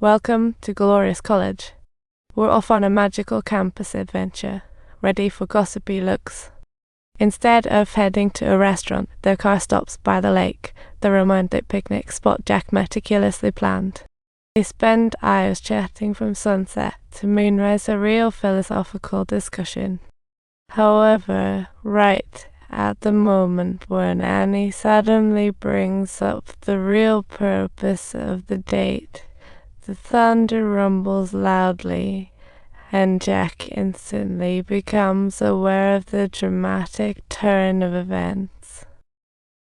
Welcome to Glorious College. We're off on a magical campus adventure, ready for gossipy looks. Instead of heading to a restaurant, their car stops by the lake, the romantic picnic spot Jack meticulously planned. They spend hours chatting from sunset to moonrise, a real philosophical discussion. However, right at the moment when Annie suddenly brings up the real purpose of the date, the thunder rumbles loudly, and Jack instantly becomes aware of the dramatic turn of events.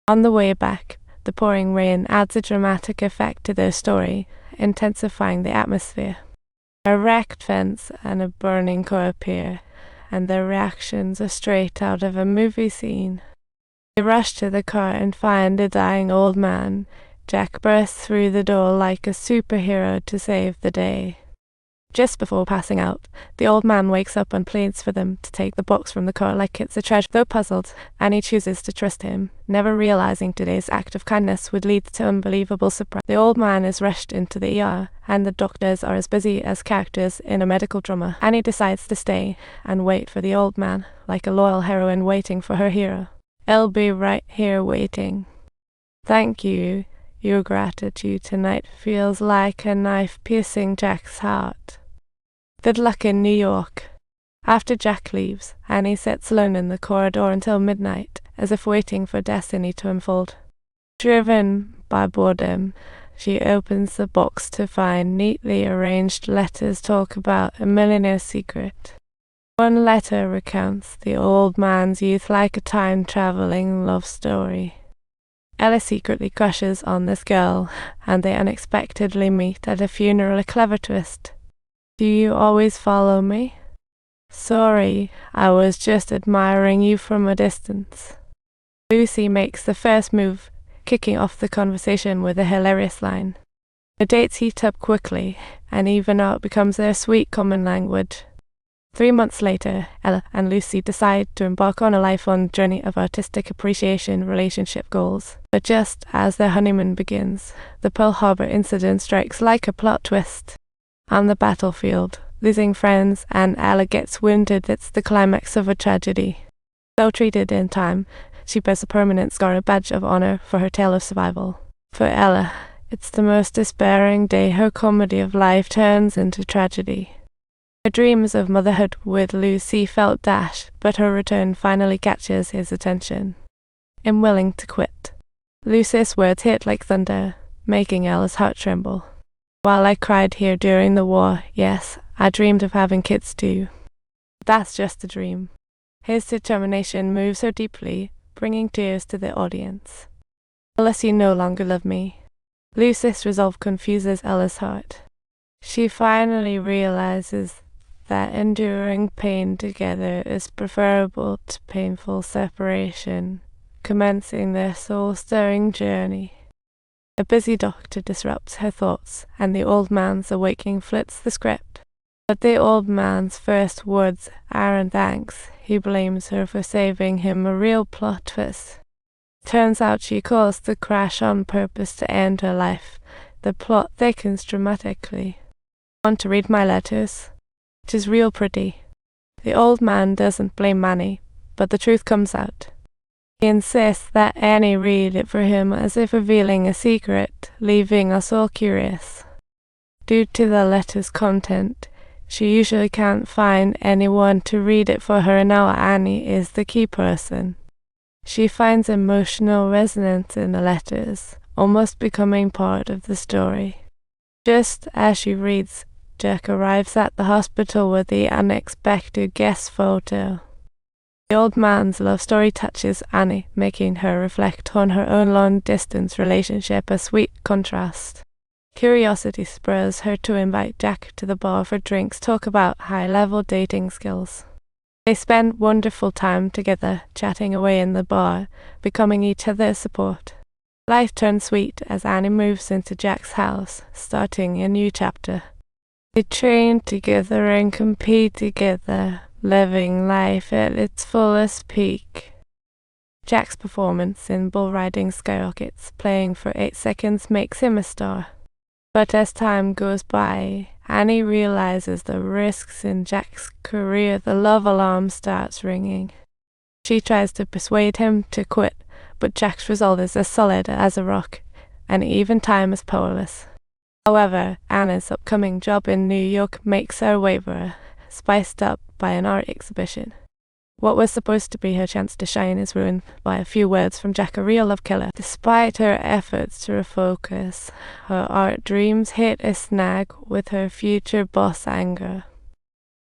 On the way back, the pouring rain adds a dramatic effect to their story, intensifying the atmosphere. A wrecked fence and a burning car appear, and their reactions are straight out of a movie scene. They rush to the car and find a dying old man. Jack bursts through the door like a superhero to save the day. Just before passing out, the old man wakes up and pleads for them to take the box from the car like it's a treasure. Though puzzled, Annie chooses to trust him, never realizing today's act of kindness would lead to unbelievable surprise. The old man is rushed into the ER, and the doctors are as busy as characters in a medical drama. Annie decides to stay and wait for the old man, like a loyal heroine waiting for her hero. "I'll be right here waiting. Thank you. Your gratitude tonight feels like a knife piercing Jack's heart." Good luck in New York. After Jack leaves, Annie sits alone in the corridor until midnight, as if waiting for destiny to unfold. Driven by boredom, she opens the box to find neatly arranged letters talk about a millionaire's secret. One letter recounts the old man's youth like a time-traveling love story. Ella secretly crushes on this girl, and they unexpectedly meet at a funeral, a clever twist. "Do you always follow me?" "Sorry, I was just admiring you from a distance." Lucy makes the first move, kicking off the conversation with a hilarious line. The dates heat up quickly, and even art becomes their sweet common language. 3 months later, Ella and Lucy decide to embark on a lifelong journey of artistic appreciation, relationship goals. But just as their honeymoon begins, the Pearl Harbor incident strikes like a plot twist. On the battlefield, losing friends, and Ella gets wounded. It's the climax of a tragedy. Though treated in time, she bears a permanent scar, a badge of honor for her tale of survival. For Ella, it's the most despairing day. Her comedy of life turns into tragedy. Her dreams of motherhood with Lucy fell dashed, but her return finally catches his attention. "I'm willing to quit." Lucy's words hit like thunder, making Ella's heart tremble. "While I cried here during the war, yes, I dreamed of having kids too. That's just a dream." His determination moves her deeply, bringing tears to the audience. "Unless you no longer love me." Lucy's resolve confuses Ella's heart. She finally realizes that enduring pain together is preferable to painful separation, commencing their soul-stirring journey. A busy doctor disrupts her thoughts, and the old man's awakening flips the script. But the old man's first words aren't thanks. He blames her for saving him, a real plot twist. Turns out she caused the crash on purpose to end her life. The plot thickens dramatically. "Want to read my letters? It is real pretty." The old man doesn't blame Annie, but the truth comes out. He insists that Annie read it for him, as if revealing a secret, leaving us all curious. Due to the letter's content, she usually can't find anyone to read it for her, and now Annie is the key person. She finds emotional resonance in the letters, almost becoming part of the story. Just as she reads, Jack arrives at the hospital with the unexpected guest photo. The old man's love story touches Annie, making her reflect on her own long-distance relationship, a sweet contrast. Curiosity spurs her to invite Jack to the bar for drinks, talk about high-level dating skills. They spend wonderful time together, chatting away in the bar, becoming each other's support. Life turns sweet as Annie moves into Jack's house, starting a new chapter. They train together and compete together, living life at its fullest peak. Jack's performance in bull riding skyrockets, playing for 8 seconds makes him a star. But as time goes by, Annie realizes the risks in Jack's career. The love alarm starts ringing. She tries to persuade him to quit, but Jack's resolve is as solid as a rock, and even time is powerless. However, Anna's upcoming job in New York makes her waver, spiced up by an art exhibition. What was supposed to be her chance to shine is ruined by a few words from Jack, a real love killer. Despite her efforts to refocus, her art dreams hit a snag with her future boss anger.